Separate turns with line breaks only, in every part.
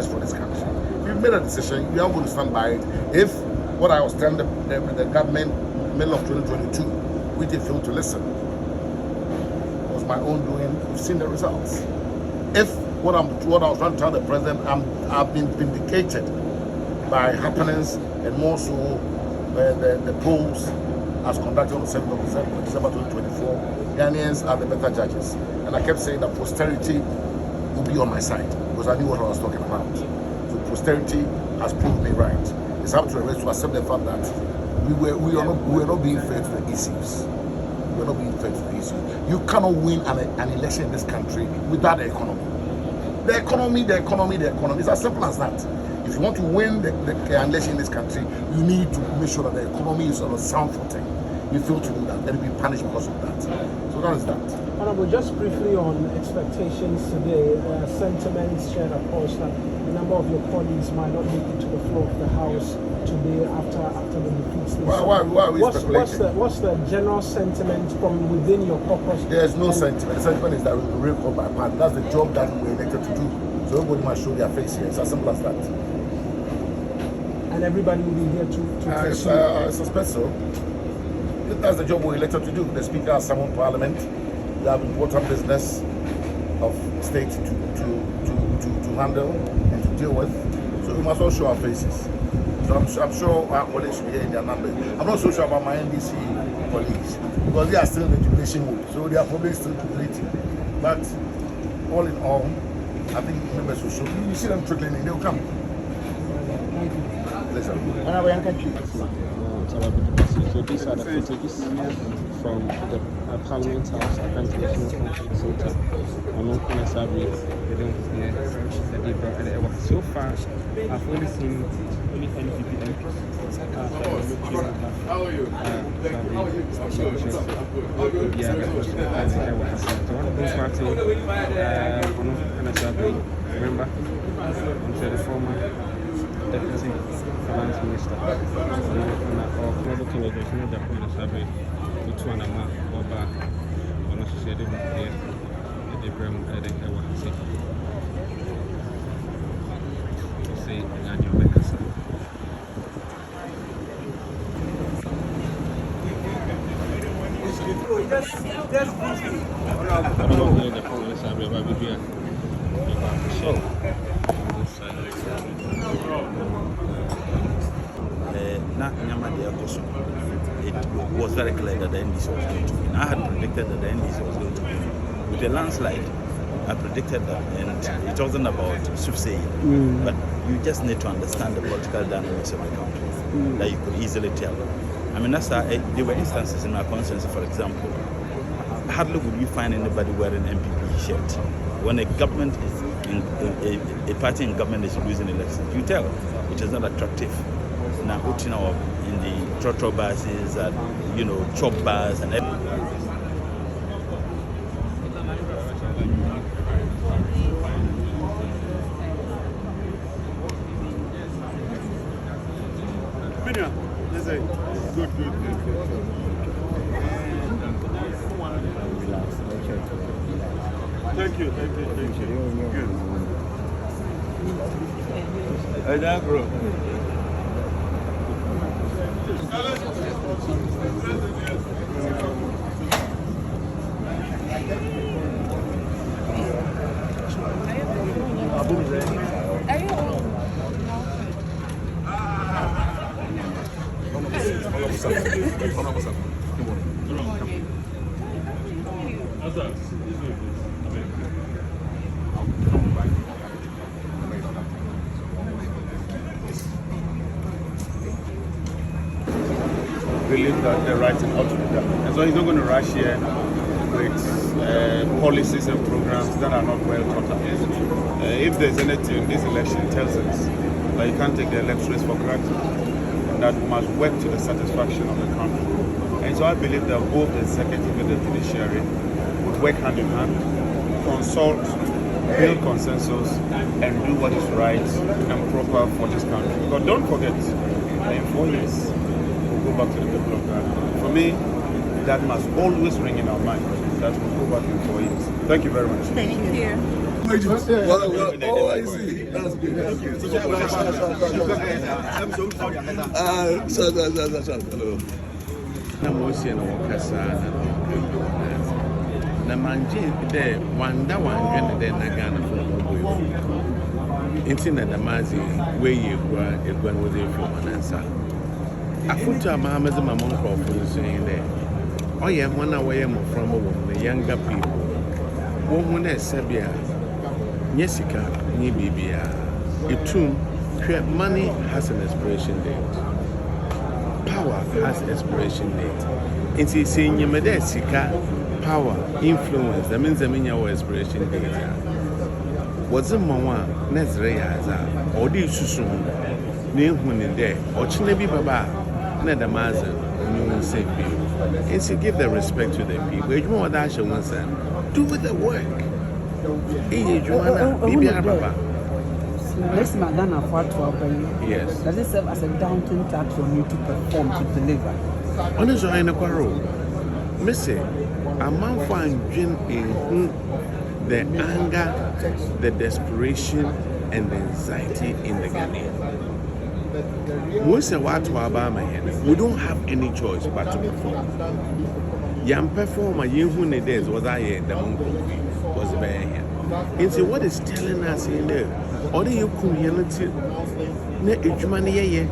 for this country. You've made a decision, you are going to stand by it. If what I was telling the government middle of 2022, we did fail to listen, it was my own doing. We've seen the results. If what I was trying to tell the president, I've been vindicated by happenings, and more so the polls as conducted on the 7th of December 2024, Ghanaians are the better judges. And I kept saying that posterity will be on my side because I knew what I was talking about. So posterity has proved me right. It's up to the rest to accept the fact that we were not being fair to the issues. We are not being fair to the issues. You cannot win an election in this country without the economy. The economy. It's as simple as that. If you want to win the election in this country, you need to make sure that the economy is on a sound footing. You fail to do that, then you'll be punished because of that. So that is that.
Honorable, just briefly on expectations today, sentiments shared, of course, that a number of your colleagues might not make it to the floor of the House today after the defeat.
Why are we speculating?
What's the general sentiment from within your caucus?
There's no sentiment. The sentiment is that we will recall by party. That's the job that we were elected to do. So everybody must show their face here. It's as simple as that.
And everybody will be here to
I suspect so. That's the job we're elected to do. The Speaker has summoned Parliament. We have important business of state to handle and to deal with. So we must all show our faces. So I'm sure our colleagues will be here in their numbers. I'm not so sure about my NDC colleagues because they are still in the jubilation mode. So they are probably still jubilating. But all in all, I think members will show. You see them trickling in, they'll come.
Thank you.
Listen.
So these are the footages from the Parliament House at National Conference Center. So far, I've only seen only NPP MPs.
How are you?
Remember, I'm the former Deputy Finance Minister. Or looking at the Japan survey to 2 and a half or back on a society here at the Bram at the Hawa say Agyapong.
It was very clear that the NDC was going to win. I had predicted that the NDC was going to win. With the landslide, I predicted that, and it wasn't about soothsaying, but you just need to understand the political dynamics of the country that you could easily tell. I mean, there were instances in our constituency, for example, hardly would you find anybody wearing MPP shirt. When a government is a party in government is losing elections, you tell it is not attractive. Now, in the trotro buses and chop bars and everything.
Good. Thank you. Good. Hey, that bro. Believe that the right thing ought to be done. And so he's not going to rush here with policies and programs that are not well thought out. If there's anything this election tells us that you can't take the electorates for granted, and that we must work to the satisfaction of the country. And so I believe that both the executive and the judiciary would work hand in hand, consult, build consensus, and do what is right and proper for this country. Because don't forget, in 4 years, go back to the people of Ghana. For me, that must always ring in our mind that we'll go back in 4 years. Thank you very much.
Thank you. Oh, I see. That's good. Hello.
Namotion or Casa, Namanji, there, one that one granted then Nagana for Internet Damazi, where you were, if one was a from an answer. I put to my mother's my mom for saying there. Oh, yeah, one away from the younger people. One is Sabia, Jessica, Nibibia. It too, money has an expiration date. Power has expiration date. It's saying you made Sika, power, influence, that means I mean your expiration date. What's the Mama, Nezreaza, or the Susun, name when in there, or Chinebi Baba, Nedamaza, and say, and to give the respect to the people. You want that show once and do the work. Yes.
Does it serve as a daunting task for you to perform, to deliver?
Honestly, I know. Missy, a man find in the anger, the desperation, and the anxiety in the Ghanaian. We don't have any choice but to perform. Young performer, you who need this was I the monk was the bear here. And see what is telling us in there. Or do you come here to Ejumania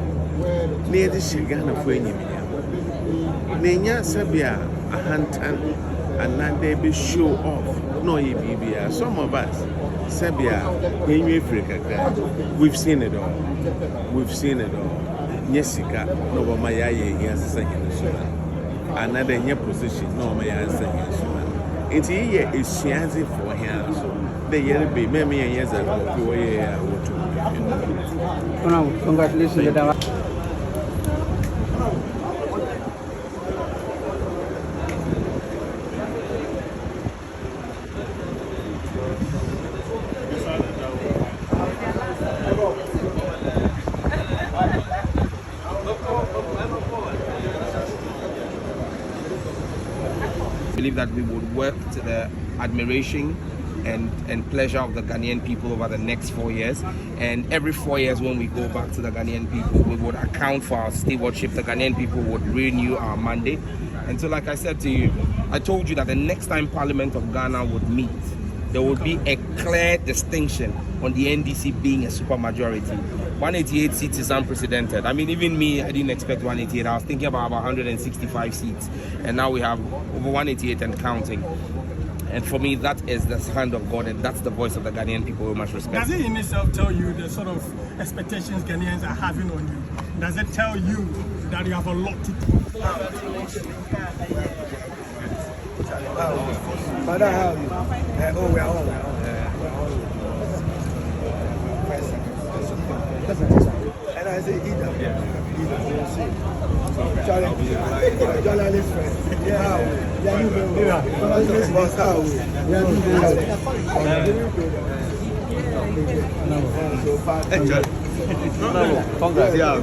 near the Shigana for any Nenya Sabia, a hantan, and not they be show off. No, ye be some of us, Sabia, in Africa, we've seen it all. We've seen it all. Jessica, no, my eye, yes, second. Another in your position, no, my answer is it's here is science for him. So the year be maybe a years ago.
Congratulations.
That we would work to the admiration and pleasure of the Ghanaian people over the next 4 years. And every 4 years when we go back to the Ghanaian people, we would account for our stewardship. The Ghanaian people would renew our mandate. And so like I said to you, I told you that the next time Parliament of Ghana would meet, there would be a clear distinction on the NDC being a supermajority. 188 seats is unprecedented. I mean, even me, I didn't expect 188. I was thinking about 165 seats. And now we have over 188 and counting. And for me, that is the hand of God, and that's the voice of the Ghanaian people with much respect.
Does it in itself tell you the sort of expectations Ghanaians are having on you? Does it tell you that you have a lot to do?
But I have we're all. And I say, either. Journalist friend.
Congrats. Yeah,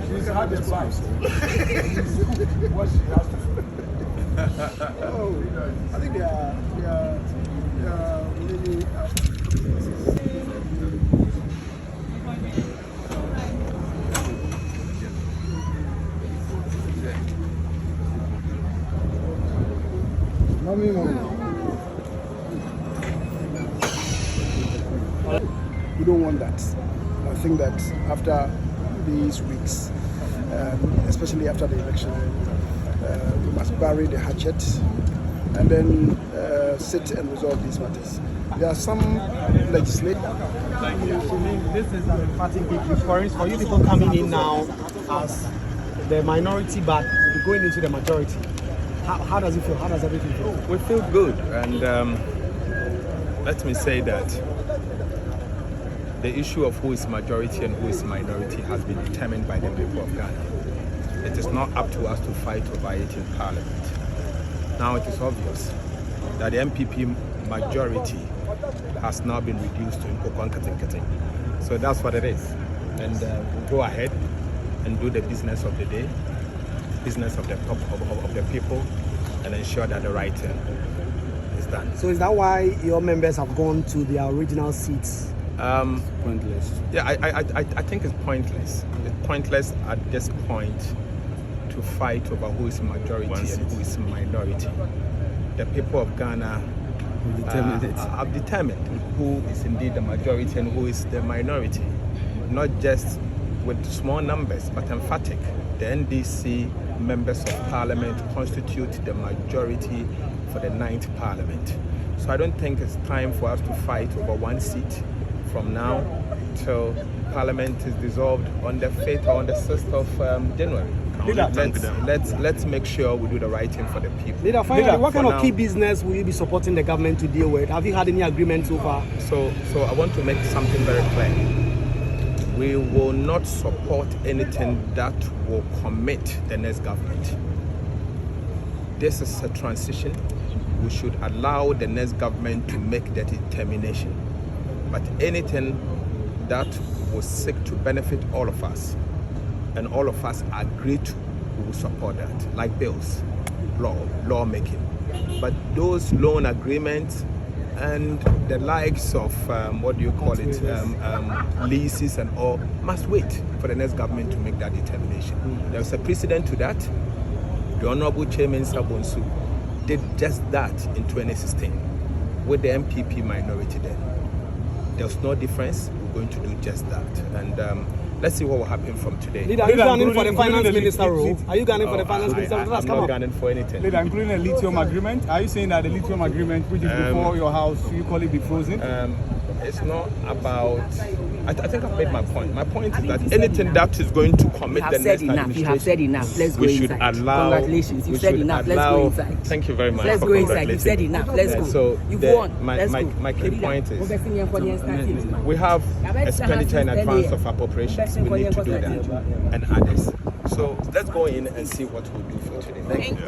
She's had the spice. What she has to oh, I think they are really we don't want that. I think that after these weeks, especially after the election, we must bury the hatchet and then sit and resolve these matters. There are some legislation.
This is an emphatic victory for you people coming in now as the minority, but we're going into the majority. How does it feel? How does everything feel?
We feel good, and let me say that the issue of who is majority and who is minority has been determined by the people of Ghana. It is not up to us to fight over it in Parliament. Now it is obvious that the MPP majority has now been reduced to Nkokwan Kating. So that's what it is. And we'll go ahead and do the business of the day, business of the people, and ensure that the right thing is done.
So is that why your members have gone to their original seats?
Pointless. Yeah, I think it's pointless. It's pointless at this point to fight over who is majority and who is minority. The people of Ghana have determined who is indeed the majority and who is the minority. Not just with small numbers, but emphatic. The NDC members of parliament constitute the majority for the 9th parliament. So I don't think it's time for us to fight over one seat from now till parliament is dissolved on the 5th or on the 6th of January. Let's make sure we do the right thing for the people.
Leader, finally, what kind of key business will you be supporting the government to deal with? Have you had any agreements so far?
So I want to make something very clear. We will not support anything that will commit the next government. This is a transition. We should allow the next government to make that determination. But anything that will seek to benefit all of us, and all of us agree to, we will support that, like bills, lawmaking. But those loan agreements and the likes of, leases and all, must wait for the next government to make that determination. There's a precedent to that. The Honorable Chairman Sabonsu did just that in 2016 with the MPP minority then. There's no difference. We're going to do just that. And let's see what will happen from today.
Leader, are you gunning for the finance minister role? Are you gunning for the finance minister?
I'm not gunning for anything.
Leader, including a lithium agreement. Are you saying that the lithium agreement, which is before your house, you call it be frozen?
It's not about. I think I've made my point. My point is that anything that is going to commit the next administration,
you have said enough. Let's go
we should
inside.
allow.
Congratulations. You've said enough. Let's go inside.
Thank you very much.
Let's go inside. You've said enough. Let's go.
So
You've won.
My key point is we have expenditure in advance of appropriations. We need to do that and others. So let's go in and see what we'll do for today. Thank you.